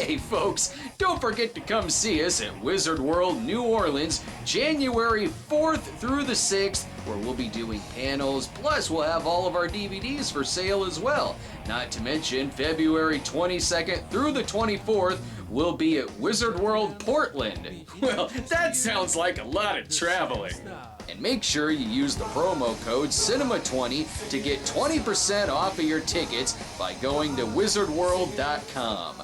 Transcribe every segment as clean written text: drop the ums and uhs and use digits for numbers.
Hey folks, don't forget to come see us at Wizard World New Orleans, January 4th through the 6th, where we'll be doing panels, plus we'll have all of our DVDs for sale as well. Not to mention, February 22nd through the 24th, we'll be at Wizard World Portland. Well, that sounds like a lot of traveling. And make sure you use the promo code CINEMA20 to get 20% off of your tickets by going to wizardworld.com.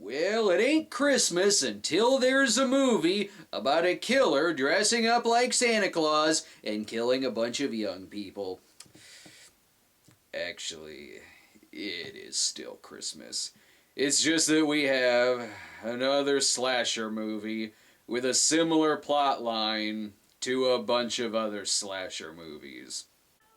Well, it ain't Christmas until there's a movie about a killer dressing up like Santa Claus and killing a bunch of young people. Actually, it is still Christmas. It's just that we have another slasher movie with a similar plot line to a bunch of other slasher movies.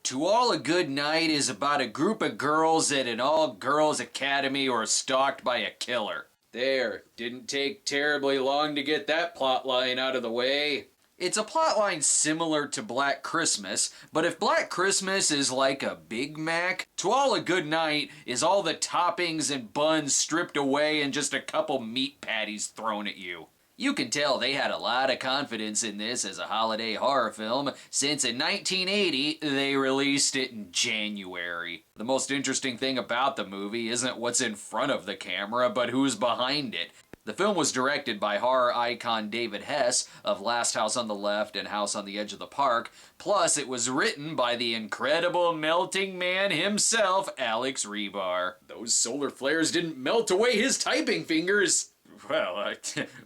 To All a Goodnight is about a group of girls at an all-girls academy who are stalked by a killer. There, didn't take terribly long to get that plot line out of the way. It's a plotline similar to Black Christmas, but if Black Christmas is like a Big Mac, To All a Goodnight is all the toppings and buns stripped away and just a couple meat patties thrown at you. You can tell they had a lot of confidence in this as a holiday horror film, since in 1980 they released it in January. The most interesting thing about the movie isn't what's in front of the camera, but who's behind it. The film was directed by horror icon David Hess of Last House on the Left and House on the Edge of the Park, plus it was written by the incredible melting man himself, Alex Rebar. Those solar flares didn't melt away his typing fingers. Well,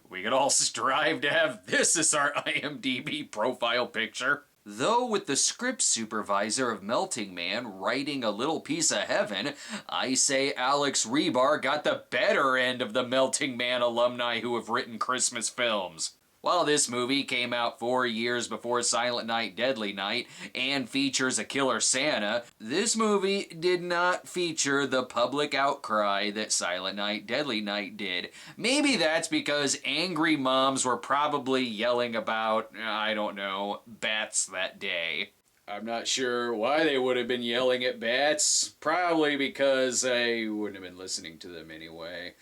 we could all strive to have this as our IMDb profile picture. Though with the script supervisor of Melting Man writing A Little Piece of Heaven, I say Alex Rebar got the better end of the Melting Man alumni who have written Christmas films. While this movie came out 4 years before Silent Night, Deadly Night and features a killer Santa, this movie did not feature the public outcry that Silent Night, Deadly Night did. Maybe that's because angry moms were probably yelling about, I don't know, bats that day. I'm not sure why they would have been yelling at bats. Probably because I wouldn't have been listening to them anyway.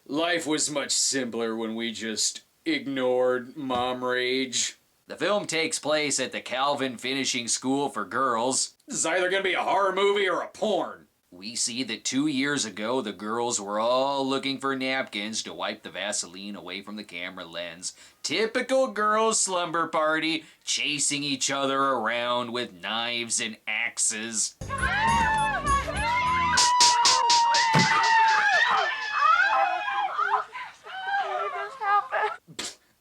Life was much simpler when we just ignored mom rage. The film takes place at the Calvin Finishing School for Girls. This is either going to be a horror movie or a porn. We see that 2 years ago the girls were all looking for napkins to wipe the Vaseline away from the camera lens. Typical girls' slumber party, chasing each other around with knives and axes.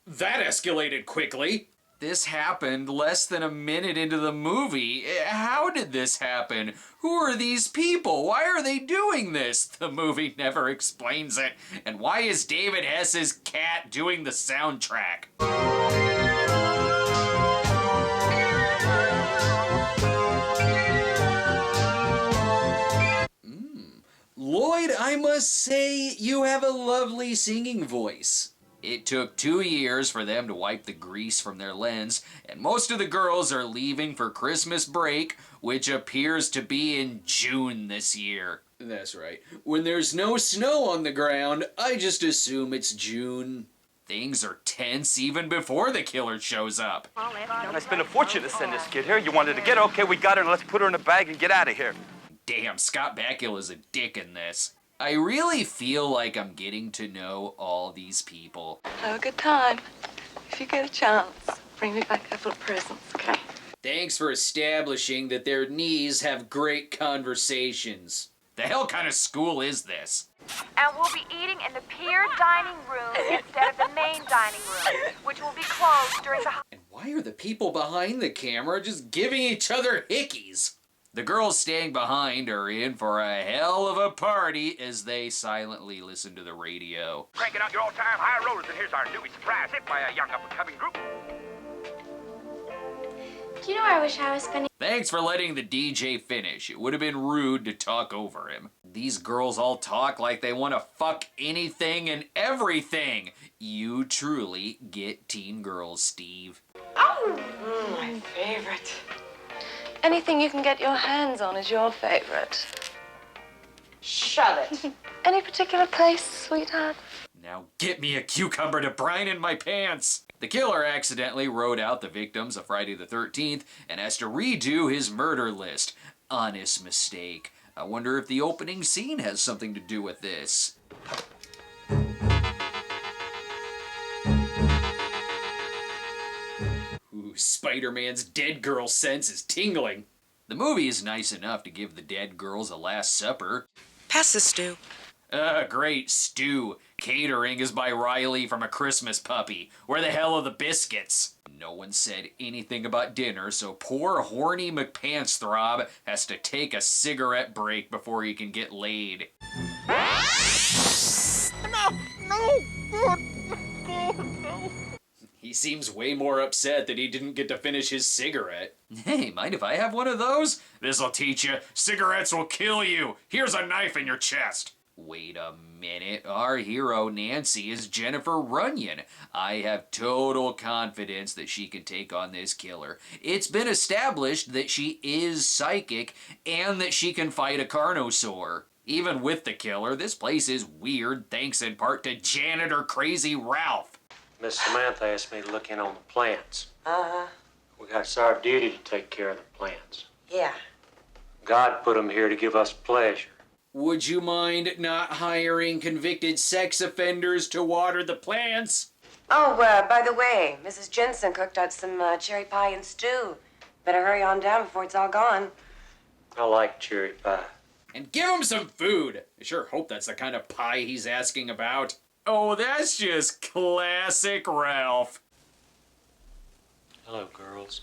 That escalated quickly. This happened less than a minute into the movie. How did this happen? Who are these people? Why are they doing this? The movie never explains it. And why is David Hess's cat doing the soundtrack? Lloyd, I must say, you have a lovely singing voice. It took 2 years for them to wipe the grease from their lens, and most of the girls are leaving for Christmas break, which appears to be in June this year. That's right. When there's no snow on the ground, I just assume it's June. Things are tense even before the killer shows up. I spent a fortune to send this kid here. You wanted to get her? Okay, we got her, and let's put her in a bag and get out of here. Damn, Scott Bakula is a dick in this. I really feel like I'm getting to know all these people. Have a good time. If you get a chance, bring me back a couple of presents, okay? Thanks for establishing that their knees have great conversations. The hell kind of school is this? And we'll be eating in the pier dining room instead of the main dining room, which will be closed during the... And why are the people behind the camera just giving each other hickeys? The girls staying behind are in for a hell of a party as they silently listen to the radio. Cranking out your all-time high rollers, and here's our newbie surprise hit by a young up-and-coming group. Do you know where I wish I was spending? Thanks for letting the DJ finish. It would have been rude to talk over him. These girls all talk like they want to fuck anything and everything. You truly get teen girls, Steve. Oh, my favorite. Anything you can get your hands on is your favorite. Shh. love it. Any particular place, sweetheart? Now get me a cucumber to brine in my pants! The killer accidentally wrote out the victims of Friday the 13th and has to redo his murder list. Honest mistake. I wonder if the opening scene has something to do with this. Ooh, Spider-Man's dead girl sense is tingling. The movie is nice enough to give the dead girls a last supper. Pass the stew. Great stew. Catering is by Riley from A Christmas Puppy. Where the hell are the biscuits? No one said anything about dinner, so poor horny McPantsthrob has to take a cigarette break before he can get laid. He seems way more upset that he didn't get to finish his cigarette. Hey, mind if I have one of those? This'll teach you. Cigarettes will kill you. Here's a knife in your chest. Wait a minute. Our hero, Nancy, is Jennifer Runyon. I have total confidence that she can take on this killer. It's been established that she is psychic and that she can fight a carnosaur. Even with the killer, this place is weird thanks in part to janitor Crazy Ralph. Miss Samantha asked me to look in on the plants. Uh-huh. It's our duty to take care of the plants. Yeah. God put them here to give us pleasure. Would you mind not hiring convicted sex offenders to water the plants? Oh, by the way, Mrs. Jensen cooked out some cherry pie and stew. Better hurry on down before it's all gone. I like cherry pie. And give him some food. I sure hope that's the kind of pie he's asking about. Oh, that's just classic Ralph. Hello, girls.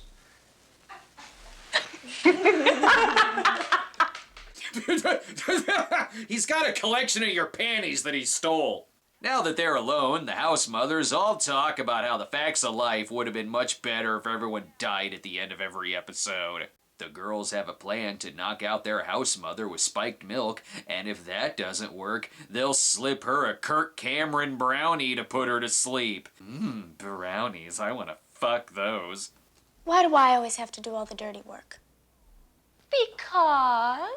He's got a collection of your panties that he stole. Now that they're alone, the house mothers all talk about how the facts of life would have been much better if everyone died at the end of every episode. The girls have a plan to knock out their house mother with spiked milk, and if that doesn't work, they'll slip her a Kirk Cameron brownie to put her to sleep. Brownies, I want to fuck those. Why do I always have to do all the dirty work? Because?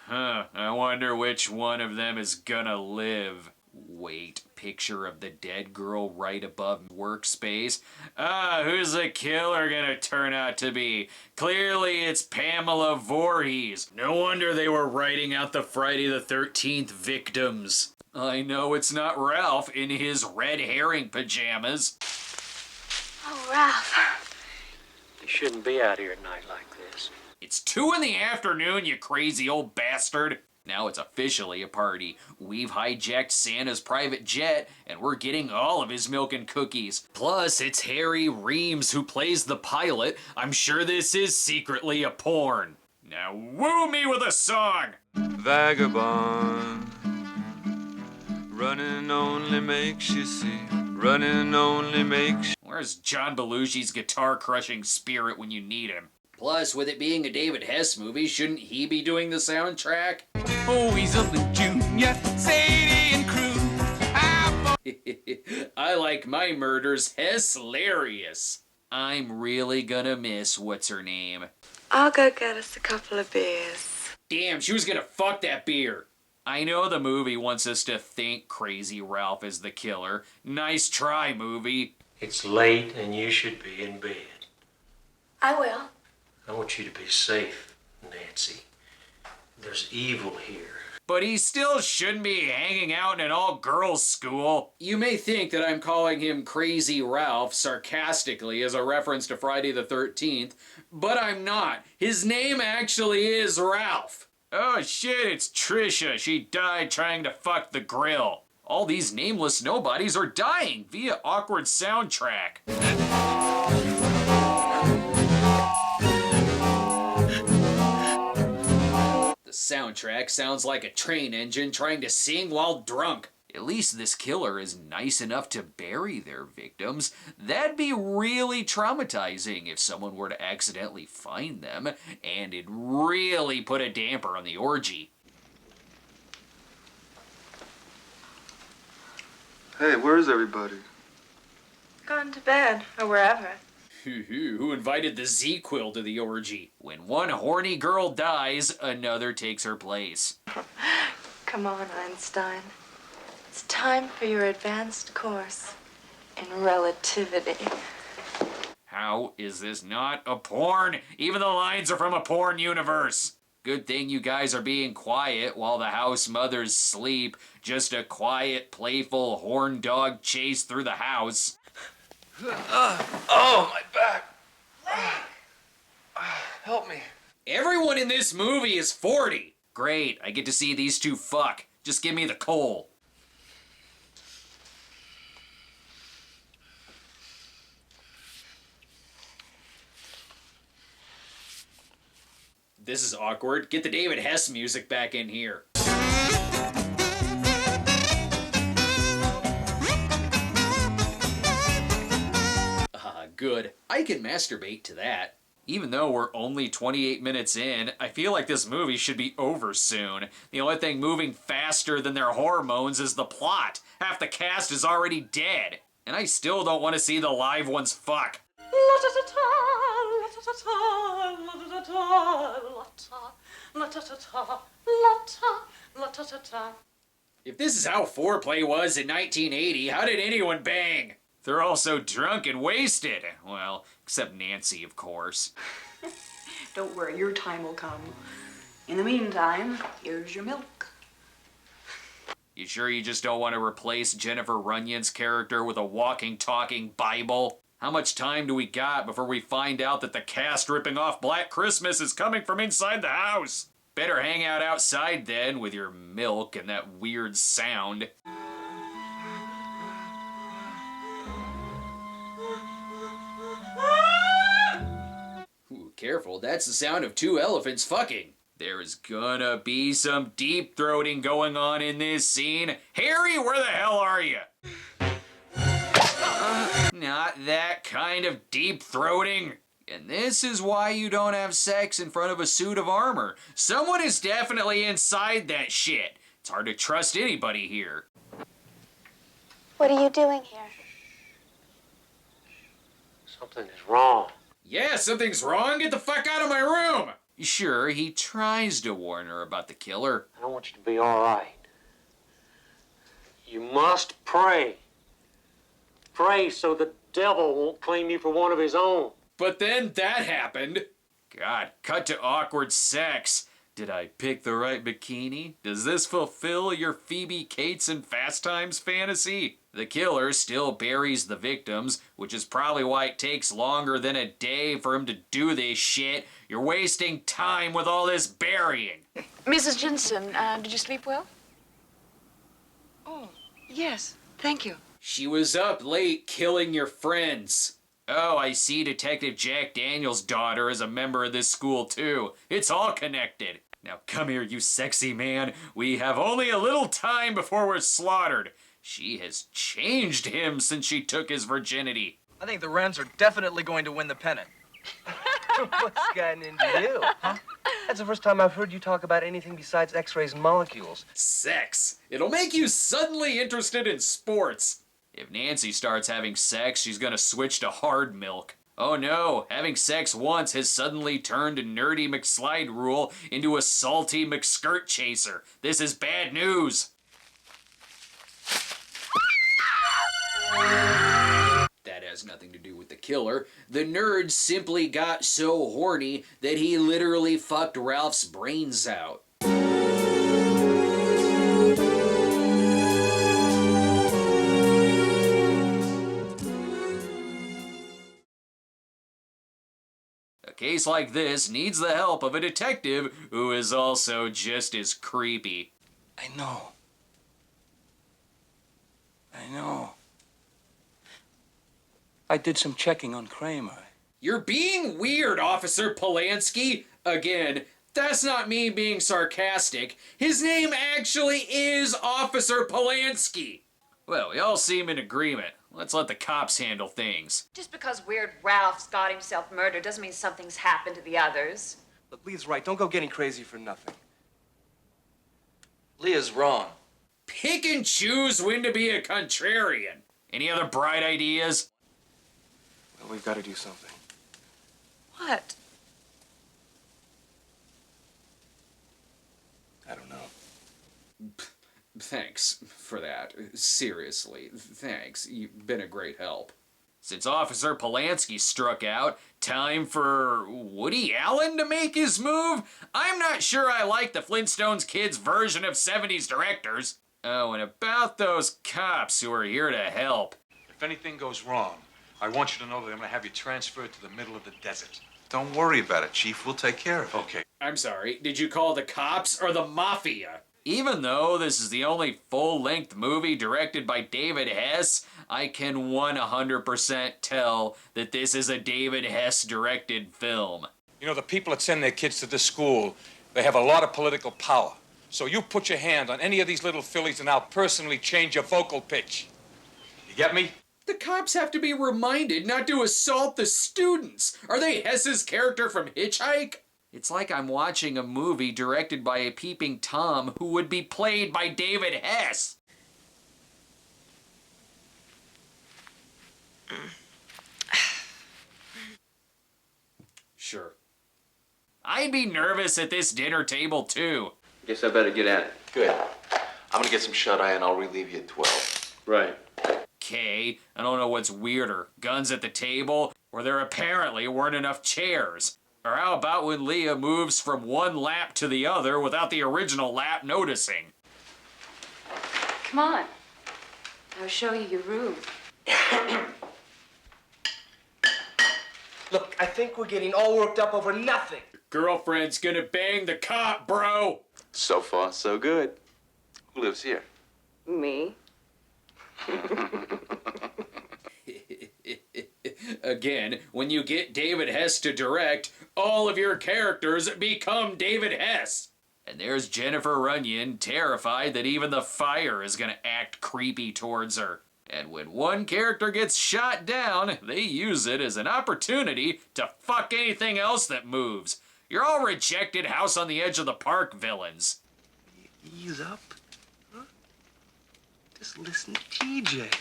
I wonder which one of them is gonna live. Wait, picture of the dead girl right above workspace. Who's the killer gonna turn out to be? Clearly it's Pamela Voorhees. No wonder they were writing out the Friday the 13th victims. I know it's not Ralph in his red herring pajamas. Oh, Ralph. You shouldn't be out here at night like this. It's 2 in the afternoon, you crazy old bastard. Now it's officially a party. We've hijacked Santa's private jet, and we're getting all of his milk and cookies. Plus, it's Harry Reams who plays the pilot. I'm sure this is secretly a porn. Now woo me with a song! Vagabond, running only makes you see, running only makes you... Where's John Belushi's guitar-crushing spirit when you need him? Plus, with it being a David Hess movie, shouldn't he be doing the soundtrack? Oh, he's up in Junior, Sadie and crew. I like my murders Hess-larious. I'm really gonna miss what's-her-name. I'll go get us a couple of beers. Damn, she was gonna fuck that beer. I know the movie wants us to think Crazy Ralph is the killer. Nice try, movie. It's late and you should be in bed. I will. I want you to be safe, Nancy. There's evil here. But he still shouldn't be hanging out in an all-girls school. You may think that I'm calling him Crazy Ralph sarcastically as a reference to Friday the 13th, but I'm not. His name actually is Ralph. Oh shit, it's Trisha. She died trying to fuck the grill. All these nameless nobodies are dying via awkward soundtrack. The soundtrack sounds like a train engine trying to sing while drunk. At least this killer is nice enough to bury their victims. That'd be really traumatizing if someone were to accidentally find them, and it'd really put a damper on the orgy. Hey, where is everybody? Gone to bed, or wherever. Who invited the Z-Quill to the orgy? When one horny girl dies, another takes her place. Come on, Einstein. It's time for your advanced course in relativity. How is this not a porn? Even the lines are from a porn universe. Good thing you guys are being quiet while the house mothers sleep. Just a quiet, playful horn dog chase through the house. Oh, my back. Help me. Everyone in this movie is 40. Great, I get to see these two fuck. Just give me the coal. This is awkward. Get the David Hess music back in here. Good. I can masturbate to that. Even though we're only 28 minutes in, I feel like this movie should be over soon. The only thing moving faster than their hormones is the plot. Half the cast is already dead. And I still don't want to see the live ones fuck. If this is how foreplay was in 1980, how did anyone bang? They're all so drunk and wasted. Well, except Nancy, of course. Don't worry, your time will come. In the meantime, here's your milk. You sure you just don't want to replace Jennifer Runyon's character with a walking, talking Bible? How much time do we got before we find out that the cast ripping off Black Christmas is coming from inside the house? Better hang out outside then with your milk and that weird sound. Ooh, careful, that's the sound of two elephants fucking. There's gonna be some deep throating going on in this scene. Harry, where the hell are you? Not that kind of deep throating. And this is why you don't have sex in front of a suit of armor. Someone is definitely inside that shit. It's hard to trust anybody here. What are you doing here? Something is wrong. Yeah, something's wrong. Get the fuck out of my room. Sure, he tries to warn her about the killer. I want you to be all right. You must pray. Pray so the devil won't claim you for one of his own. But then that happened. God, cut to awkward sex. Did I pick the right bikini? Does this fulfill your Phoebe Cates and Fast Times fantasy? The killer still buries the victims, which is probably why it takes longer than a day for him to do this shit. You're wasting time with all this burying. Mrs. Jensen, did you sleep well? Oh, yes, thank you. She was up late killing your friends. Oh, I see Detective Jack Daniels' daughter is a member of this school too. It's all connected. Now come here, you sexy man. We have only a little time before we're slaughtered. She has changed him since she took his virginity. I think the Wrens are definitely going to win the pennant. What's gotten into you, huh? That's the first time I've heard you talk about anything besides X-rays and molecules. Sex. It'll make you suddenly interested in sports. If Nancy starts having sex, she's gonna switch to hard milk. Oh no, having sex once has suddenly turned nerdy McSlide Rule into a salty McSkirt Chaser. This is bad news. That has nothing to do with the killer. The nerd simply got so horny that he literally fucked Ralph's brains out. A case like this needs the help of a detective who is also just as creepy. I know. I did some checking on Kramer. You're being weird, Officer Polanski. Again, that's not me being sarcastic. His name actually is Officer Polanski. Well, we all seem in agreement. Let's let the cops handle things. Just because Weird Ralph's got himself murdered doesn't mean something's happened to the others. Look, Leah's right. Don't go getting crazy for nothing. Leah's wrong. Pick and choose when to be a contrarian. Any other bright ideas? Well, we've got to do something. What? I don't know. Thanks for that. Seriously, thanks. You've been a great help. Since Officer Polanski struck out, time for Woody Allen to make his move? I'm not sure I like the Flintstones kids' version of 70s directors. Oh, and about those cops who are here to help. If anything goes wrong, I want you to know that I'm going to have you transferred to the middle of the desert. Don't worry about it, Chief. We'll take care of it. Okay. I'm sorry, did you call the cops or the mafia? Even though this is the only full-length movie directed by David Hess, I can 100% tell that this is a David Hess-directed film. You know, the people that send their kids to this school, they have a lot of political power. So you put your hand on any of these little fillies and I'll personally change your vocal pitch. You get me? The cops have to be reminded not to assault the students. Are they Hess's character from Hitchhike? It's like I'm watching a movie directed by a peeping Tom who would be played by David Hess. Sure. I'd be nervous at this dinner table, too. Guess I better get at it. Good. I'm gonna get some shut-eye and I'll relieve you at 12. Right. Okay, I don't know what's weirder, guns at the table, or there apparently weren't enough chairs. Or how about when Leah moves from one lap to the other without the original lap noticing? Come on. I'll show you your room. Look, I think we're getting all worked up over nothing. Girlfriend's gonna bang the cop, bro! So far, so good. Who lives here? Me? Again, when you get David Hess to direct, all of your characters become David Hess. And there's Jennifer Runyon, terrified that even the fire is gonna act creepy towards her. And when one character gets shot down, they use it as an opportunity to fuck anything else that moves. You're all rejected House on the Edge of the Park villains. Ease up. Huh? Just listen to TJ.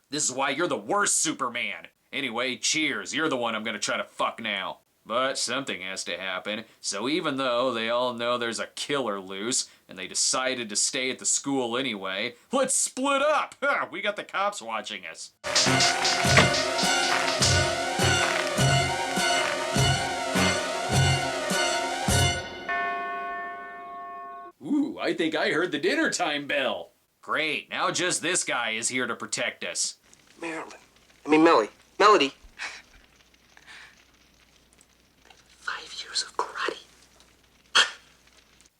This is why you're the worst Superman. Anyway, cheers. You're the one I'm gonna try to fuck now. But something has to happen, so even though they all know there's a killer loose, and they decided to stay at the school anyway, let's split up! We got the cops watching us. Ooh, I think I heard the dinner time bell. Great, now just this guy is here to protect us. Melody. 5 years of karate.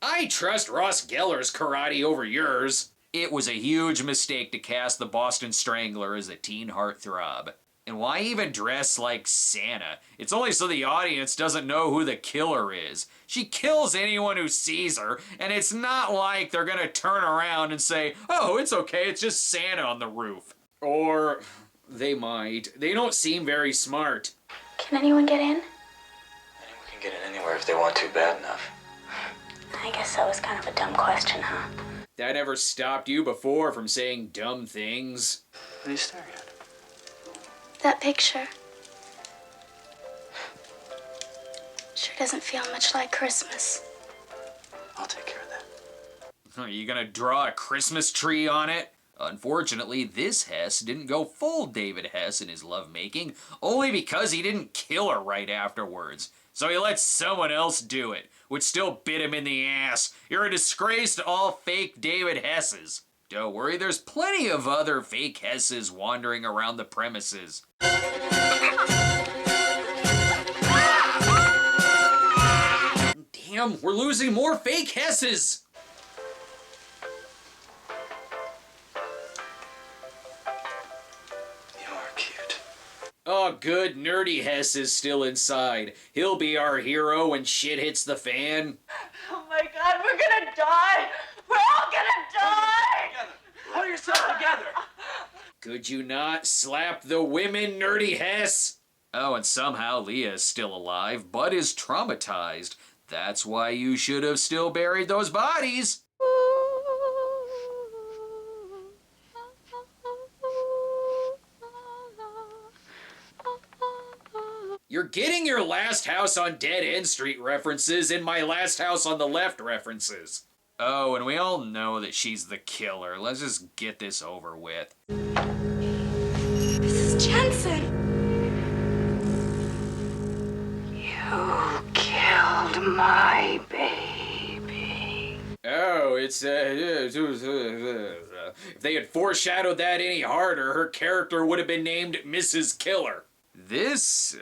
I trust Ross Geller's karate over yours. It was a huge mistake to cast the Boston Strangler as a teen heartthrob. And why even dress like Santa? It's only so the audience doesn't know who the killer is. She kills anyone who sees her, and it's not like they're gonna turn around and say, oh, it's okay, it's just Santa on the roof. Or they might. They don't seem very smart. Can anyone get in? Anyone can get in anywhere if they want to bad enough. I guess that was kind of a dumb question, huh? That ever stopped you before from saying dumb things? What are you staring at? That picture. Sure doesn't feel much like Christmas. I'll take care of that. Are you gonna draw a Christmas tree on it? Unfortunately, this Hess didn't go full David Hess in his lovemaking, only because he didn't kill her right afterwards. So he let someone else do it, which still bit him in the ass. You're a disgrace to all fake David Hesses. Don't worry, there's plenty of other fake Hesses wandering around the premises. Damn, we're losing more fake Hesses! Oh, good, nerdy Hess is still inside. He'll be our hero when shit hits the fan. Oh my God, we're gonna die! We're all gonna die! Pull yourself together. Could you not slap the women, nerdy Hess? Oh, and somehow Leah is still alive, but is traumatized. That's why you should have still buried those bodies. You're getting your Last House on Dead End Street references in my Last House on the Left references. Oh, and we all know that she's the killer. Let's just get this over with. Mrs. Jensen! You killed my baby. Oh, it's, if they had foreshadowed that any harder, her character would have been named Mrs. Killer. This,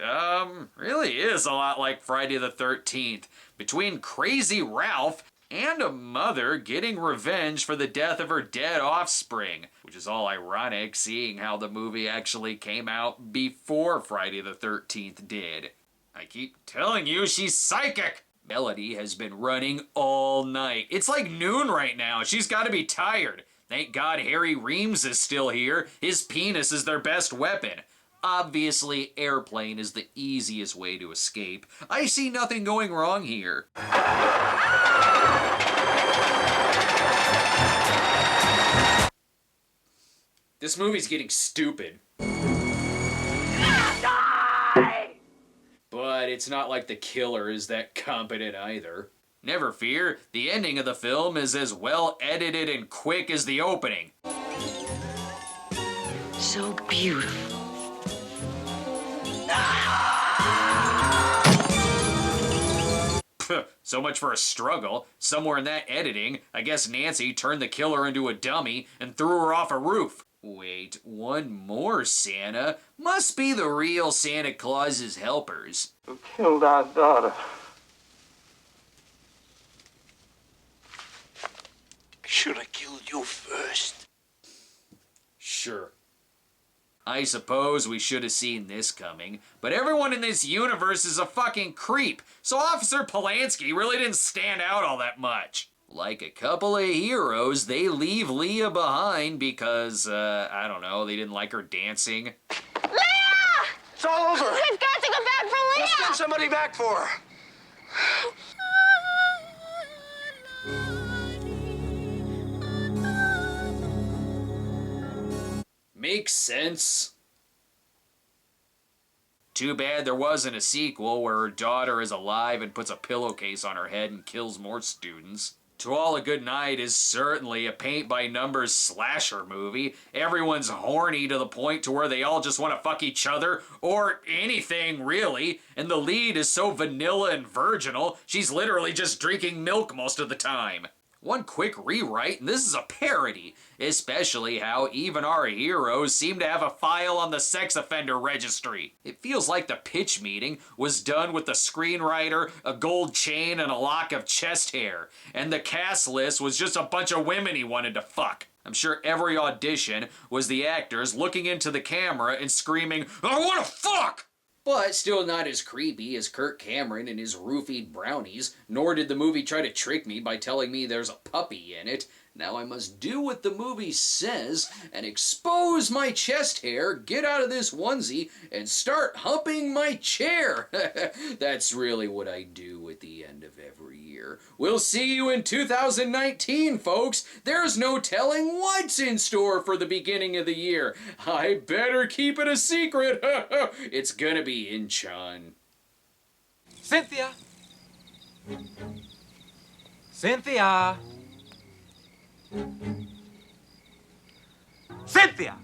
really is a lot like Friday the 13th. Between Crazy Ralph and a mother getting revenge for the death of her dead offspring, which is all ironic seeing how the movie actually came out before Friday the 13th did. I keep telling you, she's psychic! Melody has been running all night. It's like noon right now. She's gotta be tired. Thank God Harry Reams is still here. His penis is their best weapon. Obviously, airplane is the easiest way to escape. I see nothing going wrong here. This movie's getting stupid. But it's not like the killer is that competent either. Never fear, the ending of the film is as well edited and quick as the opening. So beautiful. So much for a struggle. Somewhere in that editing, I guess Nancy turned the killer into a dummy and threw her off a roof. Wait, one more Santa? Must be the real Santa Claus's helpers. Who killed our daughter? I should have killed you first. Sure. I suppose we should have seen this coming, but everyone in this universe is a fucking creep, so Officer Polanski really didn't stand out all that much. Like a couple of heroes, they leave Leah behind because, I don't know, they didn't like her dancing. Leah! It's all over. We've got to go back for Leah! Let's send somebody back for her. Makes sense. Too bad there wasn't a sequel where her daughter is alive and puts a pillowcase on her head and kills more students. To All a Good Night is certainly a paint-by-numbers slasher movie. Everyone's horny to the point to where they all just want to fuck each other, or anything, really. And the lead is so vanilla and virginal, she's literally just drinking milk most of the time. One quick rewrite, and this is a parody, especially how even our heroes seem to have a file on the sex offender registry. It feels like the pitch meeting was done with the screenwriter, a gold chain, and a lock of chest hair, and the cast list was just a bunch of women he wanted to fuck. I'm sure every audition was the actors looking into the camera and screaming, "I wanna fuck!" But still not as creepy as Kirk Cameron and his roofied brownies, nor did the movie try to trick me by telling me there's a puppy in it. Now I must do what the movie says and expose my chest hair, get out of this onesie, and start humping my chair. That's really what I do at the end of every year. We'll see you in 2019, folks. There's no telling what's in store for the beginning of the year. I better keep it a secret. It's gonna be Incheon. Cynthia! Cynthia! Cynthia!